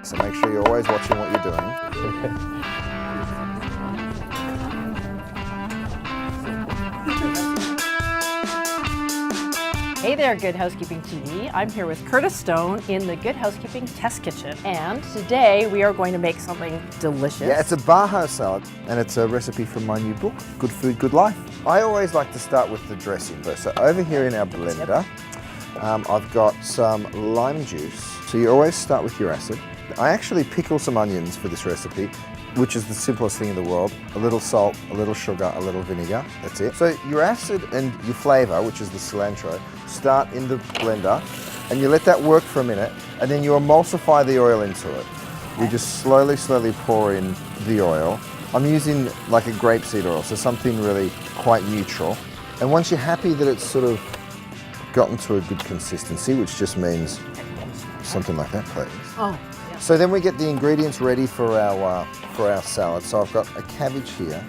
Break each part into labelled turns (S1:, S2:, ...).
S1: so make sure you're always watching what you're doing.
S2: Hey there, Good Housekeeping TV. I'm here with Curtis Stone in the Good Housekeeping Test Kitchen. And today we are going to make something delicious.
S1: Yeah, it's a Baja salad, and it's a recipe from my new book, Good Food, Good Life. I always like to start with the dressing first. So over here in our blender, I've got some lime juice. So you always start with your acid. I actually pickle some onions for this recipe, which is the simplest thing in the world. A little salt, a little sugar, a little vinegar, that's it. So your acid and your flavor, which is the cilantro, start in the blender, and you let that work for a minute, and then you emulsify the oil into it. You just slowly pour in the oil. I'm using like a grapeseed oil, so something really quite neutral. And once you're happy that it's sort of gotten to a good consistency, which just means something like that, please.
S2: Oh.
S1: So then we get the ingredients ready for our salad. So I've got a cabbage here.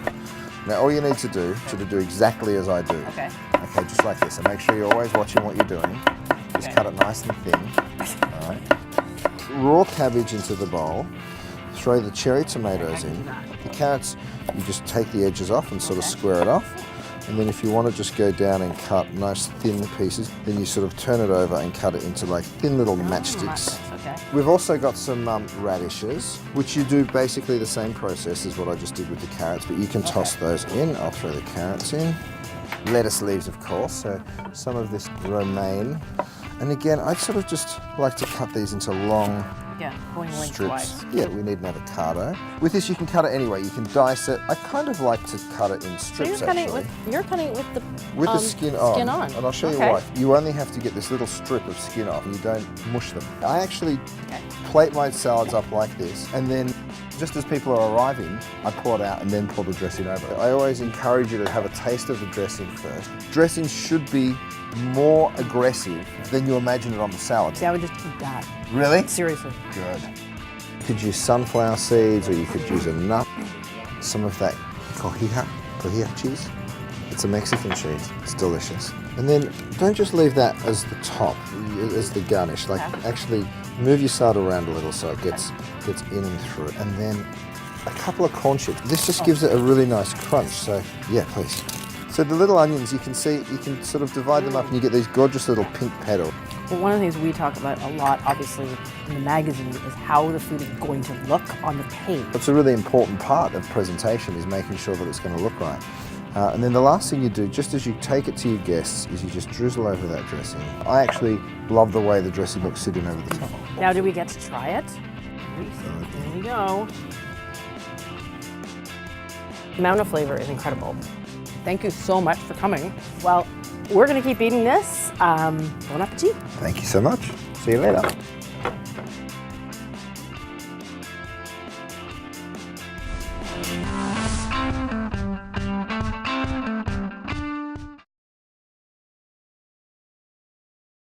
S1: Now all you need to do exactly as I do.
S2: Okay.
S1: Okay, just like this. And make sure you're always watching what you're doing. Just cut it nice and thin. All right. Raw cabbage into the bowl. Throw the cherry tomatoes in. The carrots, you just take the edges off and sort of square it off. And then if you want to just go down and cut nice thin pieces, then you sort of turn it over and cut it into like thin little matchsticks.
S2: Okay.
S1: We've also got some radishes, which you do basically the same process as what I just did with the carrots, but you can toss those in. I'll throw the carrots in. Lettuce leaves, of course, so some of this romaine. And again, I'd sort of just like to cut these into long
S2: going
S1: strips.
S2: lengthwise.
S1: Yeah, we need an avocado. With this, you can cut it anyway. You can dice it. I kind of like to cut it in strips,
S2: So
S1: actually.
S2: you're cutting it with the
S1: With the skin on. And I'll show you why. You only have to get this little strip of skin off, and you don't mush them. I actually plate my salads up like this, and then just as people are arriving, I pour it out and then pour the dressing over. I always encourage you to have a taste of the dressing first. Dressing should be more aggressive than you imagine it on the salad.
S2: See, I would just eat that.
S1: Really?
S2: Seriously.
S1: Good. You could use sunflower seeds, or you could use a nut. Some of that cojita cheese. It's a Mexican cheese. It's delicious. And then don't just leave that as the top, as the garnish. Like actually move your salad around a little so it gets in and through. And then a couple of corn chips. This just gives it a really nice crunch. So yeah, please. So the little onions, you can see, you can sort of divide them up and you get these gorgeous little pink petals.
S2: Well, one of the things we talk about a lot, obviously, in the magazine is how the food is going to look on the page.
S1: It's a really important part of presentation is making sure that it's going to look right. And then the last thing you do, just as you take it to your guests, is you just drizzle over that dressing. I actually love the way the dressing looks sitting over the top.
S2: Now, do we get to try it? Here we go. The amount of flavor is incredible. Thank you so much for coming. Well, we're going to keep eating this. Bon appetit.
S1: Thank you so much. See you later.